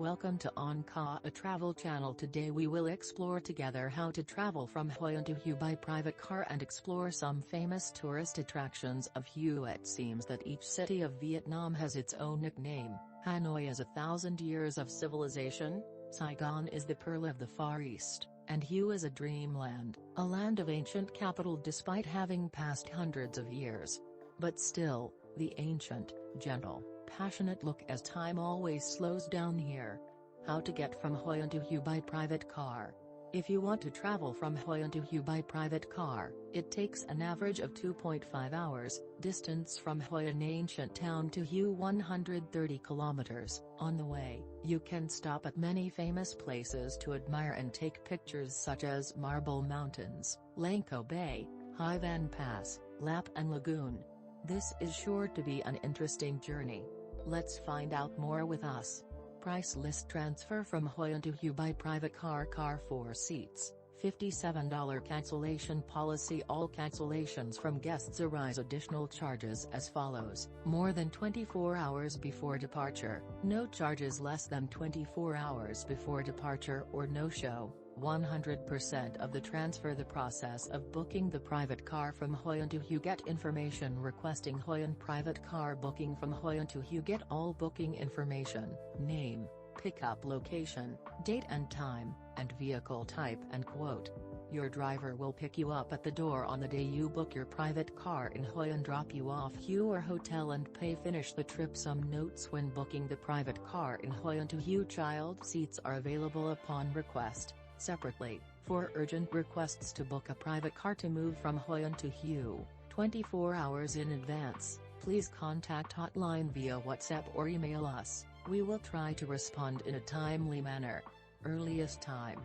Welcome to An, a travel channel. Today we will explore together how to travel from Hoi An to Hue by private car and explore some famous tourist attractions of Hue. It seems that each city of Vietnam has its own nickname. Hanoi is 1,000 years of civilization, Saigon is the pearl of the Far East, and Hue is a dreamland, a land of ancient capital despite having passed hundreds of years. But still, the ancient, gentle, passionate look as time always slows down here. How to get from Hoi An to Hue by private car. If you want to travel from Hoi An to Hue by private car, it takes an average of 2.5 hours, distance from Hoi An ancient town to Hue 130 kilometers. On the way, you can stop at many famous places to admire and take pictures such as Marble Mountains, Langko Bay, Hoi An Pass, An Lagoon. This is sure to be an interesting journey. Let's find out more with us. Price list: transfer from Hoi An to Hue by private car. Car 4 seats, $57 cancellation policy. All cancellations from guests arise additional charges as follows: more than 24 hours before departure, no charges; less than 24 hours before departure or no-show, 100% of the transfer. The process of booking the private car from Hoi An to Hue. Get information requesting Hoi An private car booking from Hoi An to Hue. Get all booking information, name, pickup location, date and time, and vehicle type and quote. Your driver will pick you up at the door on the day you book your private car in Hoi An, drop you off Hue or hotel and pay. Finish the trip. Some notes when booking the private car in Hoi An to Hue: child seats are available upon request. Separately, for urgent requests to book a private car to move from Hoi An to Hue, 24 hours in advance, please contact hotline via WhatsApp or email us. We will try to respond in a timely manner. Earliest time.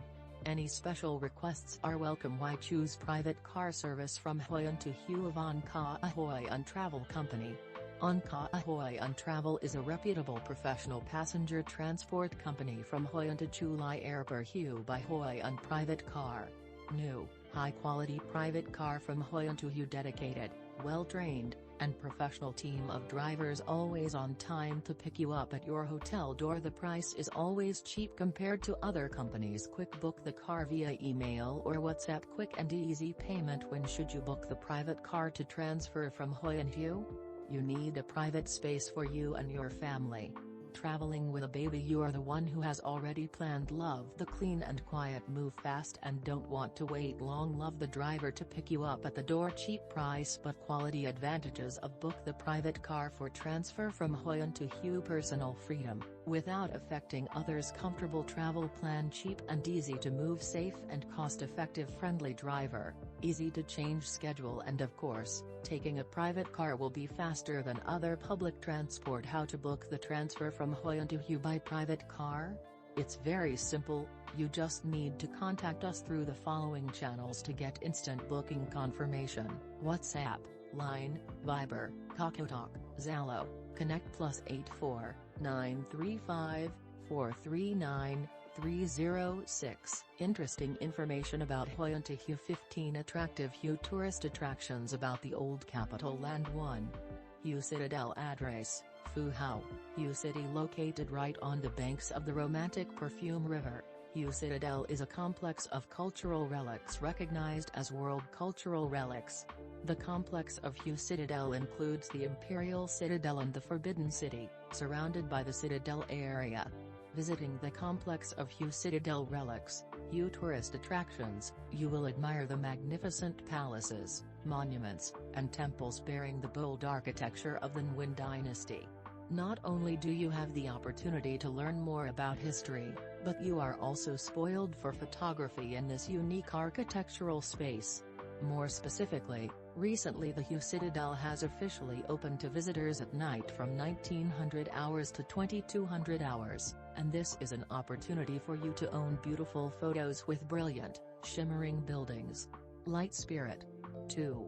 Any special requests are welcome. Why choose private car service from Hoi An to Hue of An Hoi An Travel Company? An Hoi An Travel is a reputable professional passenger transport company from Hoi An to Chu Lai Airport. Hue by Hoi An private car. New, high-quality private car from Hoi An to Hue. Dedicated, well-trained, and professional team of drivers always on time to pick you up at your hotel door. The price is always cheap compared to other companies. Quick book the car via email or WhatsApp. Quick and easy payment. When should you book the private car to transfer from Hoi An to Hue? You need a private space for you and your family. Traveling with a baby: you are the one who has already planned. Love the clean and quiet, move fast and don't want to wait long. Love the driver to pick you up at the door. Cheap price but quality advantages of book the private car for transfer from Hoi An to Hue. Personal freedom, without affecting others. Comfortable travel plan. Cheap and easy to move. Safe and cost-effective. Friendly driver, easy to change schedule, and of course, taking a private car will be faster than other public transport. How to book the transfer from Hoi An to Hue by private car? It's very simple. You just need to contact us through the following channels to get instant booking confirmation: WhatsApp, Line, Viber, KakaoTalk, Zalo, Connect +84 935 439 306. Interesting information about Hoi An to Hue. 15 attractive Hue tourist attractions about the old capital land. 1. Hue Citadel. Address: Phu Hau, Hue City, located right on the banks of the romantic Perfume River. Hue Citadel is a complex of cultural relics recognized as World Cultural Relics. The complex of Hue Citadel includes the Imperial Citadel and the Forbidden City, surrounded by the Citadel area. Visiting the complex of Hue Citadel relics, Hue tourist attractions, you will admire the magnificent palaces, monuments, and temples bearing the bold architecture of the Nguyen dynasty. Not only do you have the opportunity to learn more about history, but you are also spoiled for photography in this unique architectural space. More specifically, recently the Hue Citadel has officially opened to visitors at night from 1900 hours to 2200 hours, and this is an opportunity for you to own beautiful photos with brilliant, shimmering buildings. Light Spirit. 2.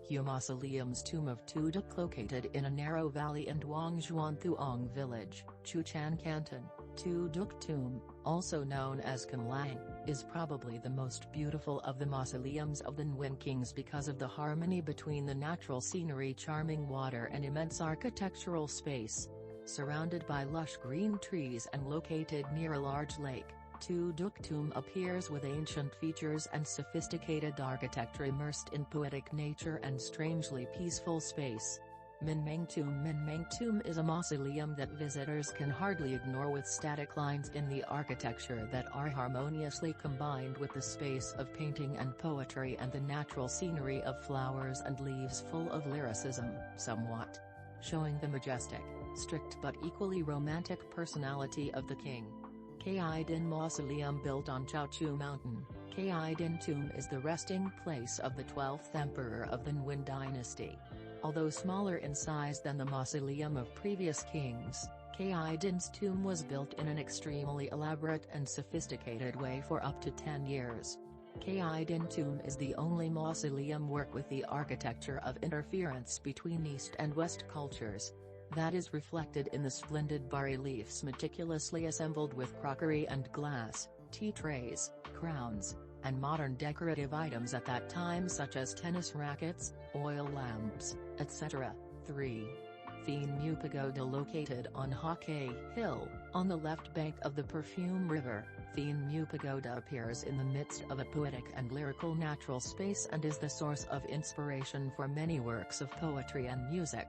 Hue Mausoleum's Tomb of Tu Duc, located in a narrow valley in Duong Xuan Thuong Village, Chu Chan Canton. Tu Duc Tomb, also known as Cam Lang, is probably the most beautiful of the mausoleums of the Nguyen kings because of the harmony between the natural scenery, charming water and immense architectural space. Surrounded by lush green trees and located near a large lake, Tu Duc Tomb appears with ancient features and sophisticated architecture immersed in poetic nature and strangely peaceful space. Min Meng Tomb is a mausoleum that visitors can hardly ignore, with static lines in the architecture that are harmoniously combined with the space of painting and poetry and the natural scenery of flowers and leaves full of lyricism, somewhat showing the majestic, strict but equally romantic personality of the king. Kai Din Mausoleum built on Chaochu Mountain, Kai Din Tomb is the resting place of the 12th emperor of the Nguyen dynasty. Although smaller in size than the mausoleum of previous kings, Kai Din's tomb was built in an extremely elaborate and sophisticated way for up to 10 years. Kai Din Tomb is the only mausoleum work with the architecture of interference between East and West cultures. That is reflected in the splendid bas-reliefs meticulously assembled with crockery and glass, tea trays, crowns, and modern decorative items at that time, such as tennis rackets, oil lamps, etc. 3. Thien Mu Pagoda. Located on Hoi Hill, on the left bank of the Perfume River, Thien Mu Pagoda appears in the midst of a poetic and lyrical natural space and is the source of inspiration for many works of poetry and music.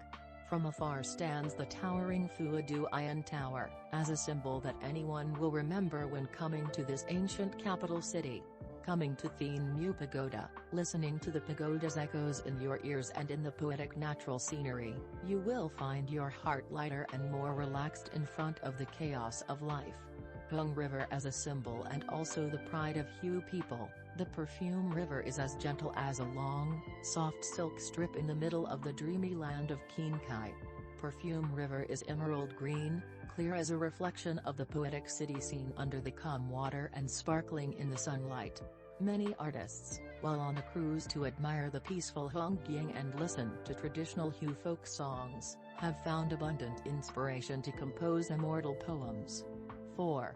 From afar stands the towering Hoi An Tower, as a symbol that anyone will remember when coming to this ancient capital city. Coming to Thien Mu Pagoda, listening to the pagoda's echoes in your ears and in the poetic natural scenery, you will find your heart lighter and more relaxed in front of the chaos of life. Hung River as a symbol and also the pride of Hue people, the Perfume River is as gentle as a long, soft silk strip in the middle of the dreamy land of Kien Kai. Perfume River is emerald green, clear as a reflection of the poetic city scene under the calm water and sparkling in the sunlight. Many artists, while on a cruise to admire the peaceful Hong Giang and listen to traditional Hue folk songs, have found abundant inspiration to compose immortal poems. 4.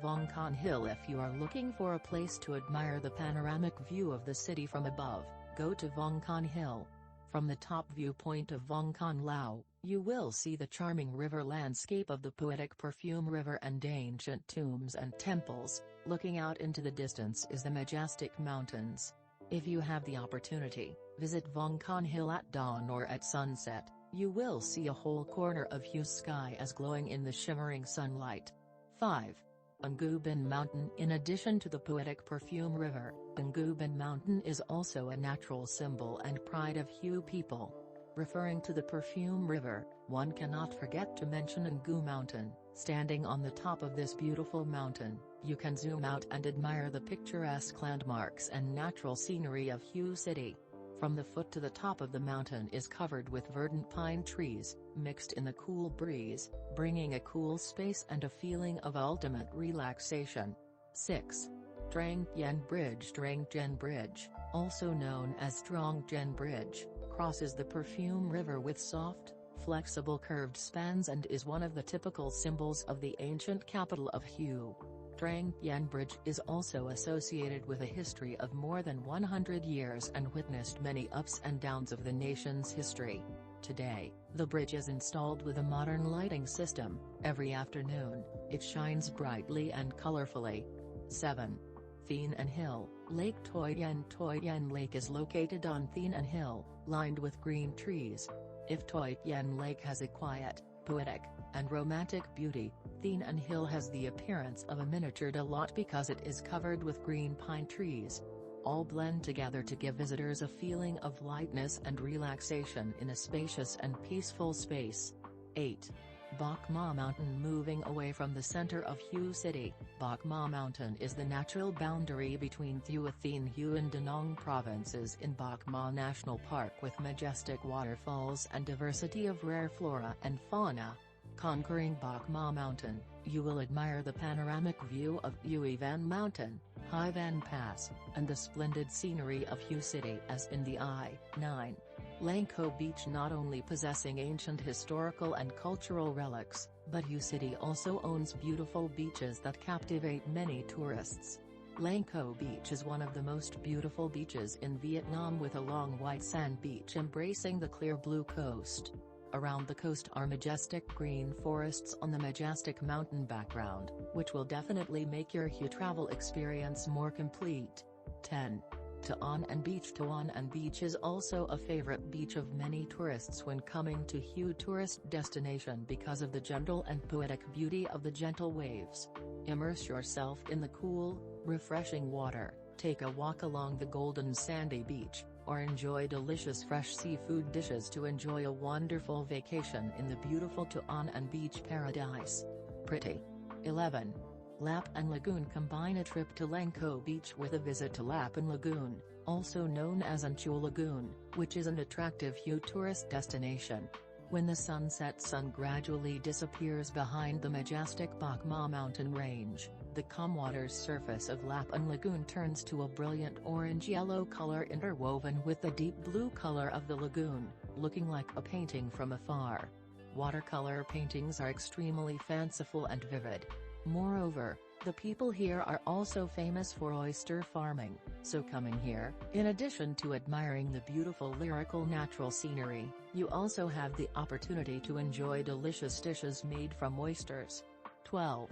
Vong Con Hill. If you are looking for a place to admire the panoramic view of the city from above, go to Vong Con Hill. From the top viewpoint of Vong Con Lao, you will see the charming river landscape of the poetic Perfume River and ancient tombs and temples. Looking out into the distance is the majestic mountains. If you have the opportunity, visit Vong Con Hill at dawn or at sunset. You will see a whole corner of Hue sky as glowing in the shimmering sunlight. 5. Ngu Bin Mountain. In addition to the poetic Perfume River, Ngu Bin Mountain is also a natural symbol and pride of Hue people. Referring to the Perfume River, one cannot forget to mention Ngu Mountain. Standing on the top of this beautiful mountain, you can zoom out and admire the picturesque landmarks and natural scenery of Hue City. From the foot to the top of the mountain is covered with verdant pine trees, mixed in the cool breeze, bringing a cool space and a feeling of ultimate relaxation. 6. Trang Yen Bridge. Trang Yen Bridge, also known as Trong Jen Bridge, crosses the Perfume River with soft, flexible curved spans and is one of the typical symbols of the ancient capital of Hue. Trang Yen Bridge is also associated with a history of more than 100 years and witnessed many ups and downs of the nation's history. Today, the bridge is installed with a modern lighting system. Every afternoon, it shines brightly and colorfully. 7. Thien An Hill. Lake Toi Yen Lake is located on Thien An Hill, lined with green trees. If Toi Yen Lake has a quiet, poetic, and romantic beauty, Thien An Hill has the appearance of a miniature lot because it is covered with green pine trees. All blend together to give visitors a feeling of lightness and relaxation in a spacious and peaceful space. 8. Bac Ma Mountain. Moving away from the center of Hue City, Bac Ma Mountain is the natural boundary between Thue Thien Hue and Da Nang provinces in Bac Ma National Park, with majestic waterfalls and diversity of rare flora and fauna. Conquering Bac Ma Mountain, you will admire the panoramic view of Hue Van Mountain, Hai Van Pass, and the splendid scenery of Hue City as in the eye. 9. Lang Co Beach. Not only possessing ancient historical and cultural relics, but Hue City also owns beautiful beaches that captivate many tourists. Lang Co Beach is one of the most beautiful beaches in Vietnam, with a long white sand beach embracing the clear blue coast. around the coast are majestic green forests on the majestic mountain background, which will definitely make your Hue travel experience more complete. 10. An An Beach. An An Beach is also a favorite beach of many tourists when coming to Hue tourist destination because of the gentle and poetic beauty of the gentle waves. Immerse yourself in the cool, refreshing water, take a walk along the golden sandy beach, or enjoy delicious fresh seafood dishes to enjoy a wonderful vacation in the beautiful An An Beach paradise. Pretty. 11. An Lagoon. Combine a trip to Langko Beach with a visit to An Lagoon, also known as An Lagoon, which is an attractive Hue tourist destination. When the sunset sun gradually disappears behind the majestic Bok Ma mountain range, the calm water's surface of An Lagoon turns to a brilliant orange-yellow color interwoven with the deep blue color of the lagoon, looking like a painting from afar. Watercolor paintings are extremely fanciful and vivid. Moreover, the people here are also famous for oyster farming, so coming here, in addition to admiring the beautiful lyrical natural scenery, you also have the opportunity to enjoy delicious dishes made from oysters. 12.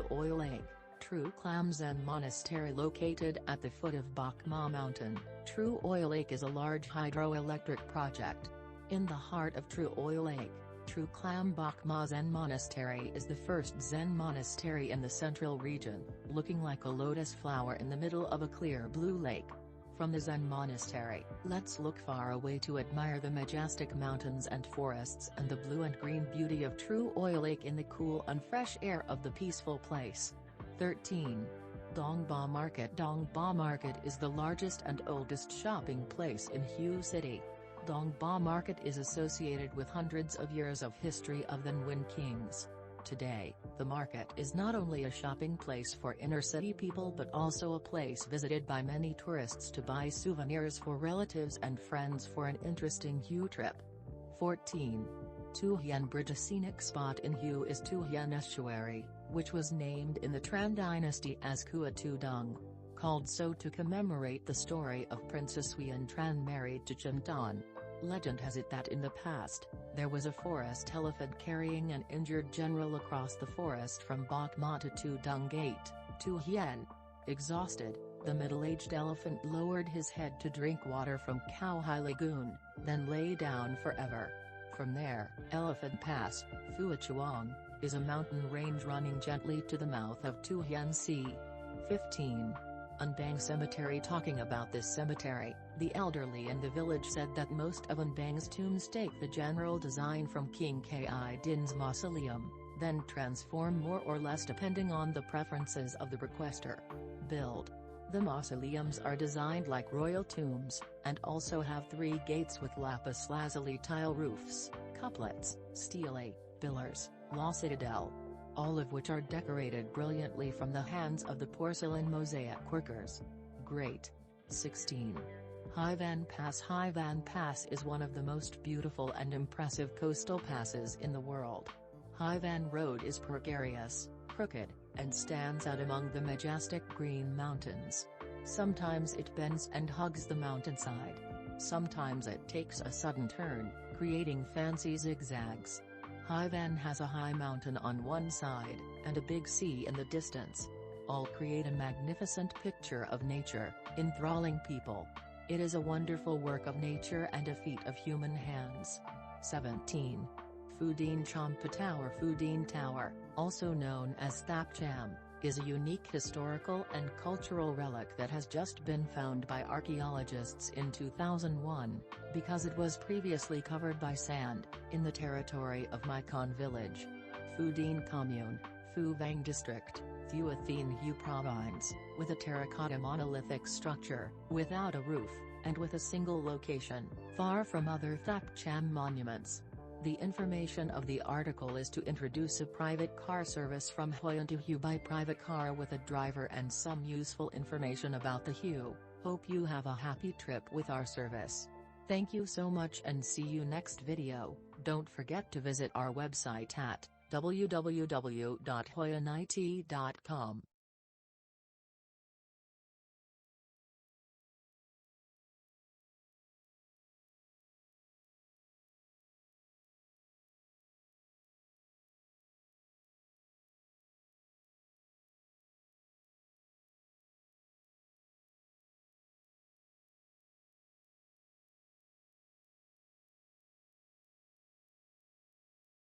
Hoi Lake. True Clam Zen Monastery. Located at the foot of Bok Ma Mountain, Hoi Lake is a large hydroelectric project. In the heart of Hoi Lake, True Clam Bok Ma Zen Monastery is the first Zen monastery in the central region, looking like a lotus flower in the middle of a clear blue lake. From the Zen monastery, let's look far away to admire the majestic mountains and forests and the blue and green beauty of Hoi Lake in the cool and fresh air of the peaceful place. 13. Dong Ba Market. Dong Ba Market is the largest and oldest shopping place in Hue City. Dong Ba Market is associated with hundreds of years of history of the Nguyen kings. Today, the market is not only a shopping place for inner-city people but also a place visited by many tourists to buy souvenirs for relatives and friends for an interesting Hue trip. 14. Hoi An Bridge. A scenic spot in Hue is Hoi An Estuary, which was named in the Tran dynasty as Kua Tu Dung, called so to commemorate the story of Princess Hoi An Tran married to Chim Tan. Legend has it that in the past, there was a forest elephant carrying an injured general across the forest from Bok Ma to Tu Dung Gate, to Hoi An. Exhausted, the middle-aged elephant lowered his head to drink water from Khao Hai Lagoon, then lay down forever. From there, Elephant Pass, Phua Chuang, is a mountain range running gently to the mouth of Hoi An Sea. 15. An Bang Cemetery. Talking about this cemetery, the elderly in the village said that most of An Bang's tombs take the general design from King Kai Din's mausoleum, then transform more or less depending on the preferences of the requester. Build. The mausoleums are designed like royal tombs, and also have 3 gates with lapis lazuli tile roofs, couplets, stelae, pillars, la citadel, all of which are decorated brilliantly from the hands of the porcelain mosaic workers. Great. 16. Hoi Van Pass. Hoi Van Pass is one of the most beautiful and impressive coastal passes in the world. Hoi Van Road is precarious, crooked, and stands out among the majestic green mountains. Sometimes it bends and hugs the mountainside. Sometimes it takes a sudden turn, creating fancy zigzags. Hoi Van has a high mountain on one side, and a big sea in the distance. All create a magnificent picture of nature, enthralling people. It is a wonderful work of nature and a feat of human hands. 17. Phu Dien Champa Tower. Phu Dien Tower, also known as Thap Cham, is a unique historical and cultural relic that has just been found by archaeologists in 2001, because it was previously covered by sand, in the territory of Mekong Village, Phu Dien Commune, Phu Vang District, Thua Thien Hue Province, with a terracotta monolithic structure, without a roof, and with a single location, far from other Thap Cham monuments. The information of the article is to introduce a private car service from Hoi An to Hue by private car with a driver and some useful information about the Hue. Hope you have a happy trip with our service. Thank you so much and see you next video. Don't forget to visit our website at www.hoianit.com.